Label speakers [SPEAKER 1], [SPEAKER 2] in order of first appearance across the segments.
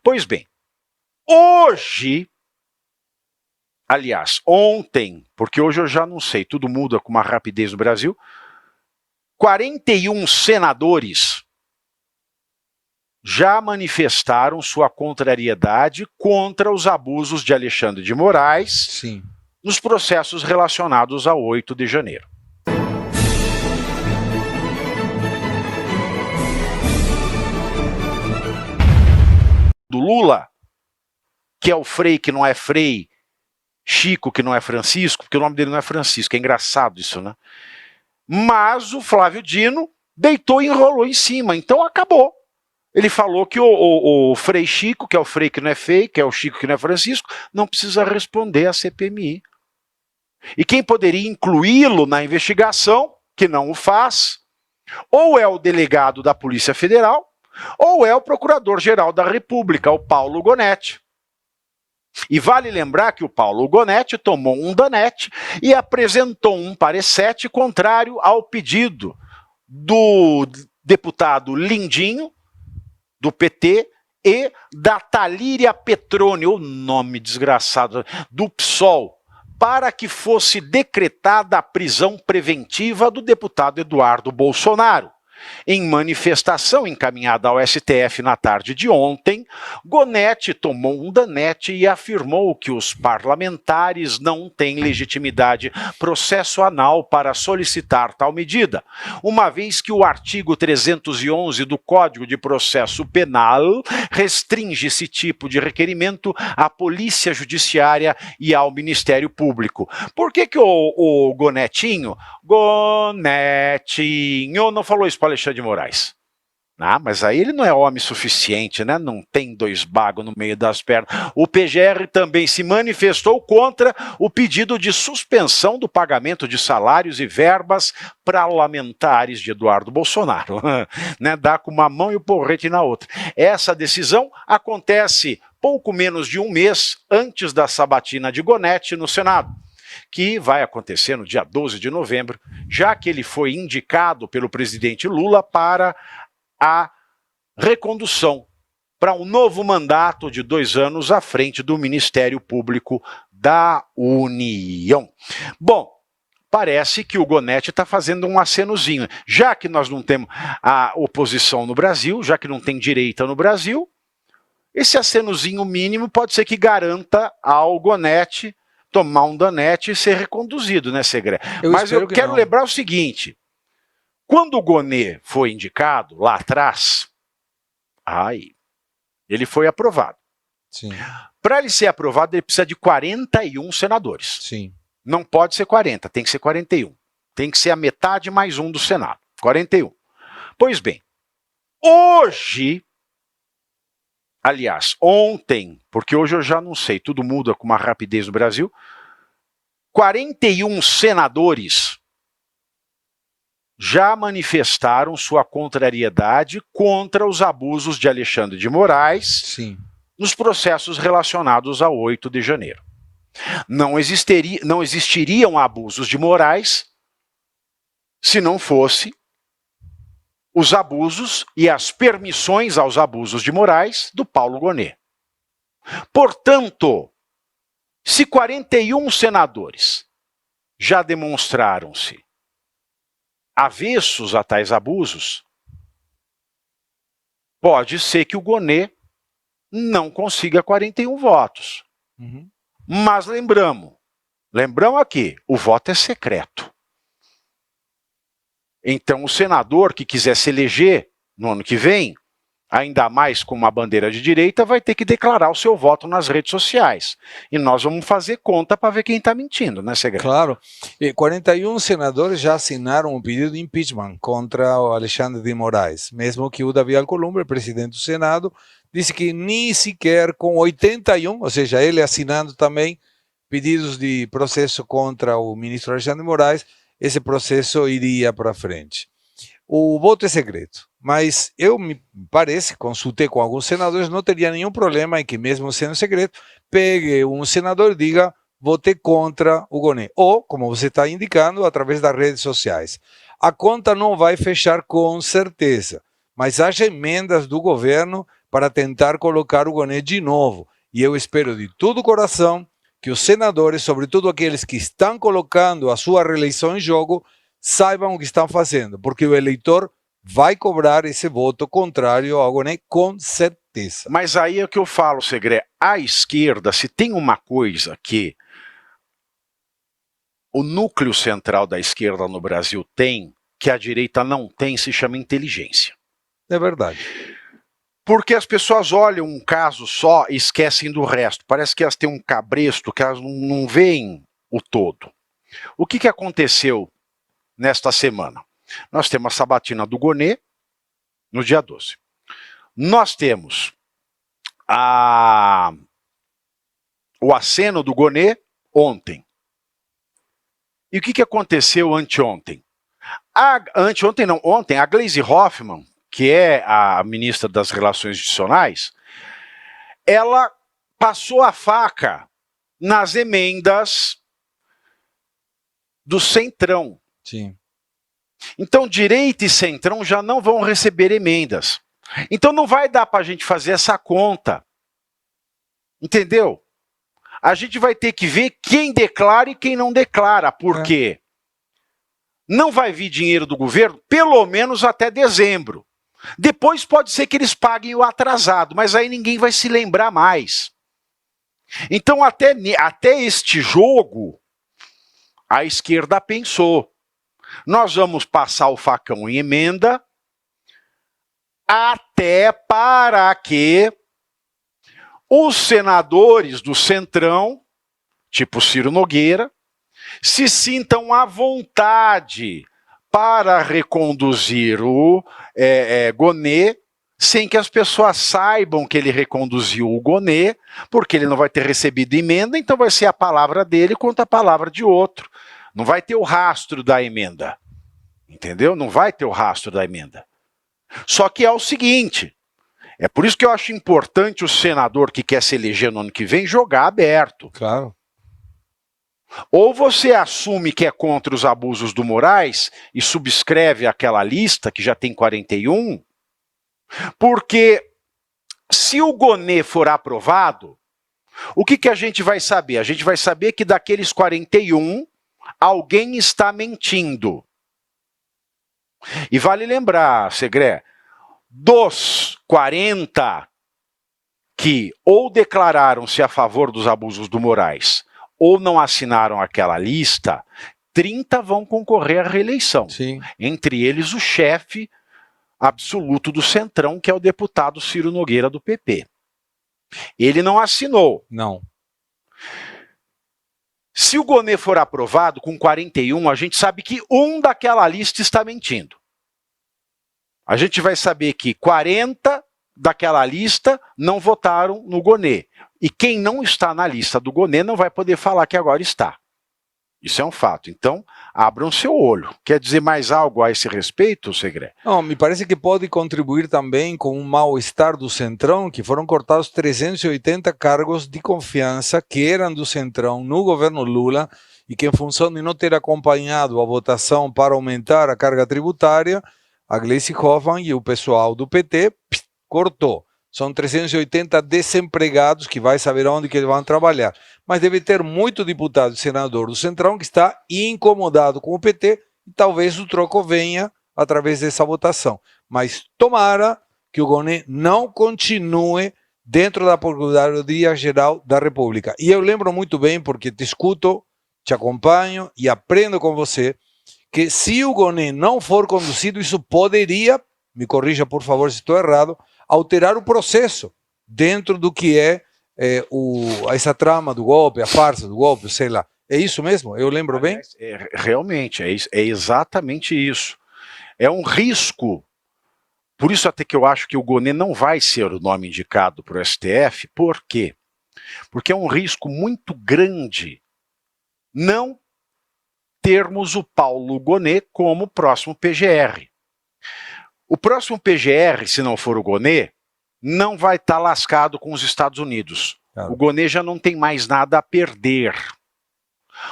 [SPEAKER 1] Pois bem, hoje, aliás, ontem, porque hoje eu já não sei, tudo muda com uma rapidez no Brasil, 41 senadores já manifestaram sua contrariedade contra os abusos de Alexandre de Moraes
[SPEAKER 2] Sim.
[SPEAKER 1] nos processos relacionados a 8 de janeiro. Do Lula, que é o Frei que não é Frei, Chico que não é Francisco, porque o nome dele não é Francisco, é engraçado isso, né? Mas o Flávio Dino deitou e enrolou em cima, então acabou. Ele falou que o Frei Chico, que é o Frei que não é Frei, que é o Chico que não é Francisco, não precisa responder à CPMI. E quem poderia incluí-lo na investigação, que não o faz, ou é o delegado da Polícia Federal, ou é o Procurador-Geral da República, o Paulo Gonetti. E vale lembrar que o Paulo Gonetti tomou um danete e apresentou um parecete contrário ao pedido do deputado Lindinho, do PT, e da Talíria Petroni, o nome desgraçado, do PSOL, para que fosse decretada a prisão preventiva do deputado Eduardo Bolsonaro. Em manifestação encaminhada ao STF na tarde de ontem, Gonetti tomou um danete e afirmou que os parlamentares não têm legitimidade processual para solicitar tal medida, uma vez que o artigo 311 do Código de Processo Penal restringe esse tipo de requerimento à Polícia Judiciária e ao Ministério Público. Por que o Gonetinho não falou isso para Alexandre de Moraes? Ah, mas aí ele não é homem suficiente, né? Não tem dois bagos no meio das pernas. O PGR também se manifestou contra o pedido de suspensão do pagamento de salários e verbas parlamentares de Eduardo Bolsonaro. Né? Dá com uma mão e o porrete na outra. Essa decisão acontece pouco menos de um mês antes da sabatina de Gonetti no Senado, que vai acontecer no dia 12 de novembro, já que ele foi indicado pelo presidente Lula para a recondução para um novo mandato de 2 anos à frente do Ministério Público da União. Bom, parece que o Gonetti está fazendo um acenozinho. Já que nós não temos a oposição no Brasil, já que não tem direita no Brasil, esse acenozinho mínimo pode ser que garanta ao Gonetti tomar um danete e ser reconduzido, né, Segre? Mas eu quero lembrar o seguinte: quando o Gonê foi indicado, lá atrás, ele foi aprovado. Para ele ser aprovado, ele precisa de 41 senadores.
[SPEAKER 2] Sim.
[SPEAKER 1] Não pode ser 40, tem que ser 41. Tem que ser a metade mais um do Senado, 41. Pois bem, hoje, aliás, ontem, porque hoje eu já não sei, tudo muda com uma rapidez no Brasil, 41 senadores já manifestaram sua contrariedade contra os abusos de Alexandre de Moraes nos processos relacionados a 8 de janeiro. Não existiriam abusos de Moraes se não fosse os abusos e as permissões aos abusos de Moraes do Paulo Gonet. Portanto, se 41 senadores já demonstraram-se avessos a tais abusos, pode ser que o Gonet não consiga 41 votos. Mas lembramos aqui, o voto é secreto. Então o senador que quiser se eleger no ano que vem, ainda mais com uma bandeira de direita, vai ter que declarar o seu voto nas redes sociais. E nós vamos fazer conta para ver quem está mentindo, né, Segredo?
[SPEAKER 2] Claro. 41 senadores já assinaram um pedido de impeachment contra o Alexandre de Moraes, mesmo que o Davi Alcolumbre, presidente do Senado, disse que nem sequer com 81, ou seja, ele assinando também pedidos de processo contra o ministro Alexandre de Moraes, esse processo iria para frente. O voto é secreto, mas me parece, consultei com alguns senadores, não teria nenhum problema em que, mesmo sendo secreto, pegue um senador e diga: votei contra o Gonet. Ou, como você está indicando, através das redes sociais. A conta não vai fechar com certeza, mas haja emendas do governo para tentar colocar o Gonê de novo. E eu espero de todo o coração que os senadores, sobretudo aqueles que estão colocando a sua reeleição em jogo, saibam o que estão fazendo, porque o eleitor vai cobrar esse voto contrário ao Gonê com certeza.
[SPEAKER 1] Mas aí é o que eu falo, Segré, a esquerda, se tem uma coisa que o núcleo central da esquerda no Brasil tem, que a direita não tem, se chama inteligência.
[SPEAKER 2] É verdade.
[SPEAKER 1] Porque as pessoas olham um caso só e esquecem do resto. Parece que elas têm um cabresto, que elas não veem o todo. O que aconteceu nesta semana? Nós temos a sabatina do Gonê, no dia 12. Nós temos o aceno do Gonê ontem. E o que aconteceu anteontem? Ontem, a Gleisi Hoffmann, que é a ministra das Relações Institucionais, ela passou a faca nas emendas do Centrão.
[SPEAKER 2] Sim.
[SPEAKER 1] Então, direita e Centrão já não vão receber emendas. Então, não vai dar para a gente fazer essa conta. Entendeu? A gente vai ter que ver quem declara e quem não declara. Por quê? Não vai vir dinheiro do governo, pelo menos até dezembro. Depois pode ser que eles paguem o atrasado, mas aí ninguém vai se lembrar mais. Então, até este jogo, a esquerda pensou. Nós vamos passar o facão em emenda até para que os senadores do Centrão, tipo Ciro Nogueira, se sintam à vontade para reconduzir o Gonê, sem que as pessoas saibam que ele reconduziu o Gonê, porque ele não vai ter recebido emenda, então vai ser a palavra dele contra a palavra de outro. Não vai ter o rastro da emenda. Entendeu? Não vai ter o rastro da emenda. Só que é o seguinte, é por isso que eu acho importante o senador que quer se eleger no ano que vem jogar aberto.
[SPEAKER 2] Claro.
[SPEAKER 1] Ou você assume que é contra os abusos do Moraes e subscreve aquela lista, que já tem 41, porque se o Gonê for aprovado, o que a gente vai saber? A gente vai saber que daqueles 41, alguém está mentindo. E vale lembrar, Segré, dos 40 que ou declararam-se a favor dos abusos do Moraes ou não assinaram aquela lista, 30 vão concorrer à reeleição.
[SPEAKER 2] Sim.
[SPEAKER 1] Entre eles o chefe absoluto do Centrão, que é o deputado Ciro Nogueira do PP. Ele não assinou.
[SPEAKER 2] Não.
[SPEAKER 1] Se o Gonê for aprovado com 41, a gente sabe que um daquela lista está mentindo. A gente vai saber que 40 daquela lista não votaram no Gonê. E quem não está na lista do Gonê não vai poder falar que agora está. Isso é um fato. Então, abram seu olho. Quer dizer mais algo a esse respeito, Segré?
[SPEAKER 2] Não, me parece que pode contribuir também com um mal-estar do Centrão, que foram cortados 380 cargos de confiança que eram do Centrão no governo Lula e que, em função de não ter acompanhado a votação para aumentar a carga tributária, a Gleisi Hoffmann e o pessoal do PT cortou. São 380 desempregados que vai saber onde que eles vão trabalhar. Mas deve ter muito deputado e senador do Centrão que está incomodado com o PT e talvez o troco venha através dessa votação. Mas tomara que o Gonê não continue dentro da Procuradoria-Geral da República. E eu lembro muito bem, porque te escuto, te acompanho e aprendo com você, que se o Gonê não for conduzido, isso poderia, me corrija por favor se estou errado, alterar o processo dentro do que é essa trama do golpe, a farsa do golpe, sei lá. É isso mesmo? Eu lembro bem?
[SPEAKER 1] Realmente, é exatamente isso. É um risco. Por isso até que eu acho que o Gonê não vai ser o nome indicado para o STF. Por quê? Porque é um risco muito grande não termos o Paulo Gonê como próximo PGR. O próximo PGR, se não for o Gonê, não vai estar lascado com os Estados Unidos. Claro. O Gonê já não tem mais nada a perder.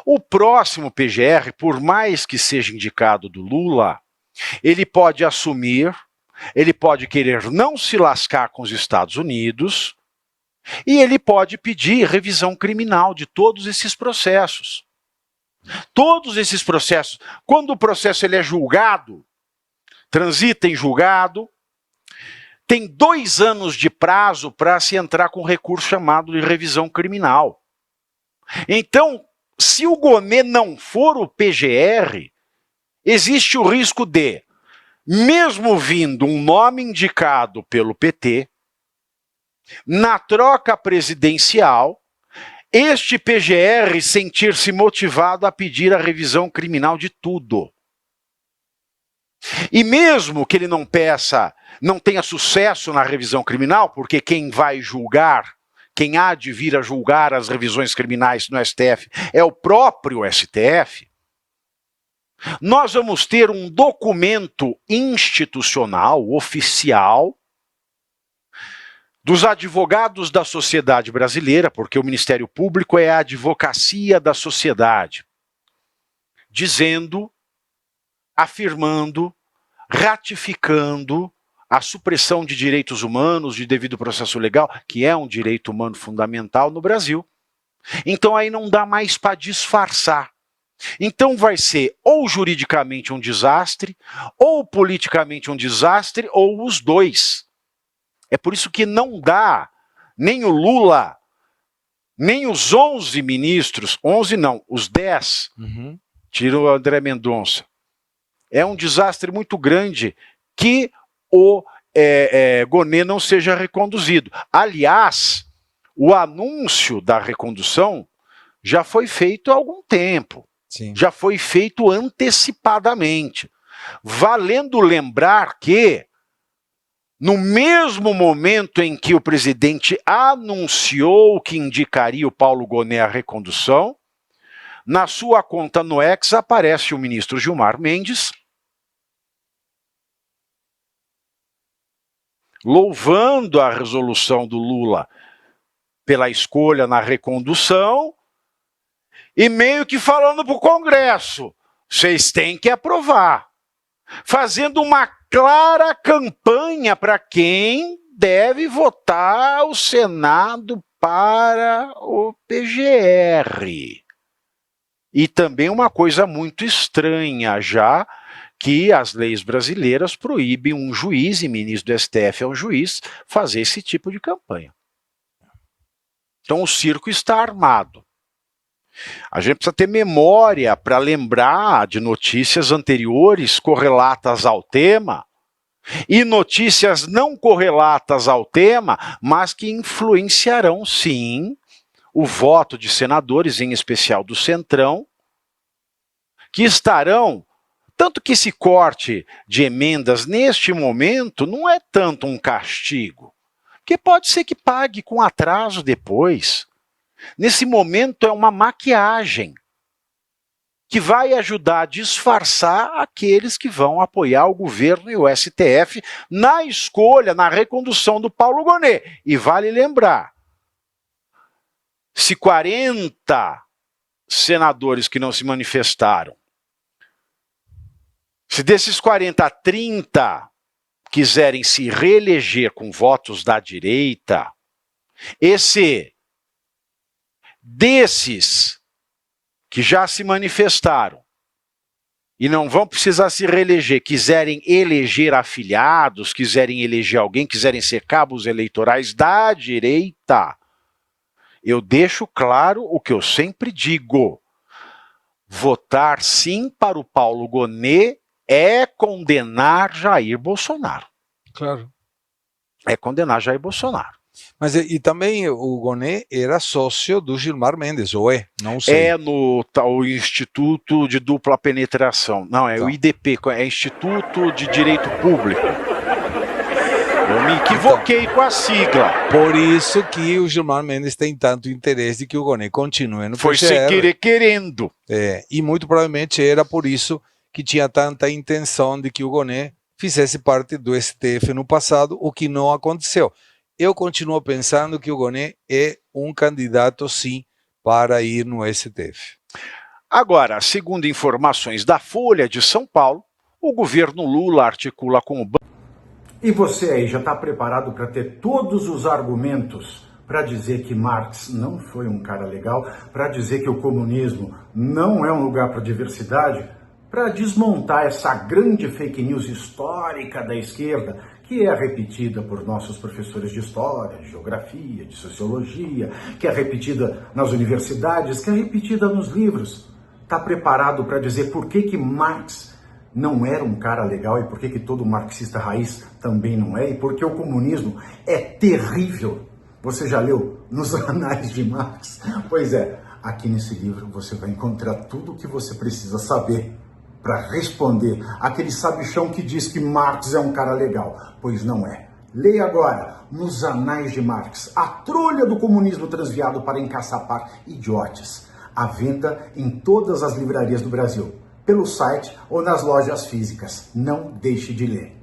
[SPEAKER 1] O próximo PGR, por mais que seja indicado do Lula, ele pode assumir ele pode querer não se lascar com os Estados Unidos e ele pode pedir revisão criminal de todos esses processos. Todos esses processos, quando o processo ele é julgado, transita em julgado, tem 2 anos de prazo para se entrar com um recurso chamado de revisão criminal. Então, se o Gonê não for o PGR, existe o risco de, mesmo vindo um nome indicado pelo PT, na troca presidencial, este PGR sentir-se motivado a pedir a revisão criminal de tudo. E mesmo que ele não peça, não tenha sucesso na revisão criminal, porque quem vai julgar, quem há de vir a julgar as revisões criminais no STF é o próprio STF, nós vamos ter um documento institucional, oficial, dos advogados da sociedade brasileira, porque o Ministério Público é a advocacia da sociedade, dizendo, afirmando, ratificando a supressão de direitos humanos, de devido processo legal, que é um direito humano fundamental no Brasil. Então aí não dá mais para disfarçar. Então vai ser ou juridicamente um desastre, ou politicamente um desastre, ou os dois. É por isso que não dá, nem o Lula, nem os 11 ministros, 11 não, os 10, tira o André Mendonça. É um desastre muito grande que o Gonê não seja reconduzido. Aliás, o anúncio da recondução já foi feito há algum tempo.
[SPEAKER 2] Sim.
[SPEAKER 1] Já foi feito antecipadamente. Valendo lembrar que, no mesmo momento em que o presidente anunciou que indicaria o Paulo Gonê à recondução, na sua conta no X aparece o ministro Gilmar Mendes louvando a resolução do Lula pela escolha na recondução e meio que falando para o Congresso, vocês têm que aprovar, fazendo uma clara campanha para quem deve votar o Senado para o PGR. E também uma coisa muito estranha, já que as leis brasileiras proíbem um juiz, e ministro do STF é um juiz, fazer esse tipo de campanha. Então o circo está armado. A gente precisa ter memória para lembrar de notícias anteriores correlatas ao tema e notícias não correlatas ao tema, mas que influenciarão, sim, o voto de senadores, em especial do Centrão, que estarão... Tanto que esse corte de emendas, neste momento, não é tanto um castigo, porque pode ser que pague com atraso depois. Nesse momento é uma maquiagem que vai ajudar a disfarçar aqueles que vão apoiar o governo e o STF na escolha, na recondução do Paulo Gonê. E vale lembrar, se 40 senadores que não se manifestaram, se desses 40, 30 quiserem se reeleger com votos da direita, desses que já se manifestaram e não vão precisar se reeleger, quiserem eleger afiliados, quiserem eleger alguém, quiserem ser cabos eleitorais da direita, eu deixo claro o que eu sempre digo: votar sim para o Paulo Gonê é condenar Jair Bolsonaro.
[SPEAKER 2] Claro.
[SPEAKER 1] É condenar Jair Bolsonaro.
[SPEAKER 2] Mas e também o Gonê era sócio do Gilmar Mendes, ou é? Não sei.
[SPEAKER 1] É no tal Instituto de Dupla Penetração. Não, é o IDP, é Instituto de Direito Público. Eu me equivoquei com a sigla.
[SPEAKER 2] Por isso que o Gilmar Mendes tem tanto interesse de que o Gonê continue no PGR.
[SPEAKER 1] Foi sem querer querendo.
[SPEAKER 2] E muito provavelmente era por isso que tinha tanta intenção de que o Gonê fizesse parte do STF no passado, o que não aconteceu. Eu continuo pensando que o Gonê é um candidato, sim, para ir no STF.
[SPEAKER 1] Agora, segundo informações da Folha de São Paulo, o governo Lula articula com o
[SPEAKER 3] E você aí já está preparado para ter todos os argumentos para dizer que Marx não foi um cara legal, para dizer que o comunismo não é um lugar para diversidade, para desmontar essa grande fake news histórica da esquerda, que é repetida por nossos professores de história, de geografia, de sociologia, que é repetida nas universidades, que é repetida nos livros. Está preparado para dizer por que Marx não era um cara legal e por que todo marxista raiz também não é, e por que o comunismo é terrível? Você já leu nos Anais de Marx? Pois é, aqui nesse livro você vai encontrar tudo o que você precisa saber para responder aquele sabichão que diz que Marx é um cara legal, pois não é. Leia agora, nos Anais de Marx, a trolha do comunismo transviado para encaçapar idiotas, à venda em todas as livrarias do Brasil, pelo site ou nas lojas físicas. Não deixe de ler.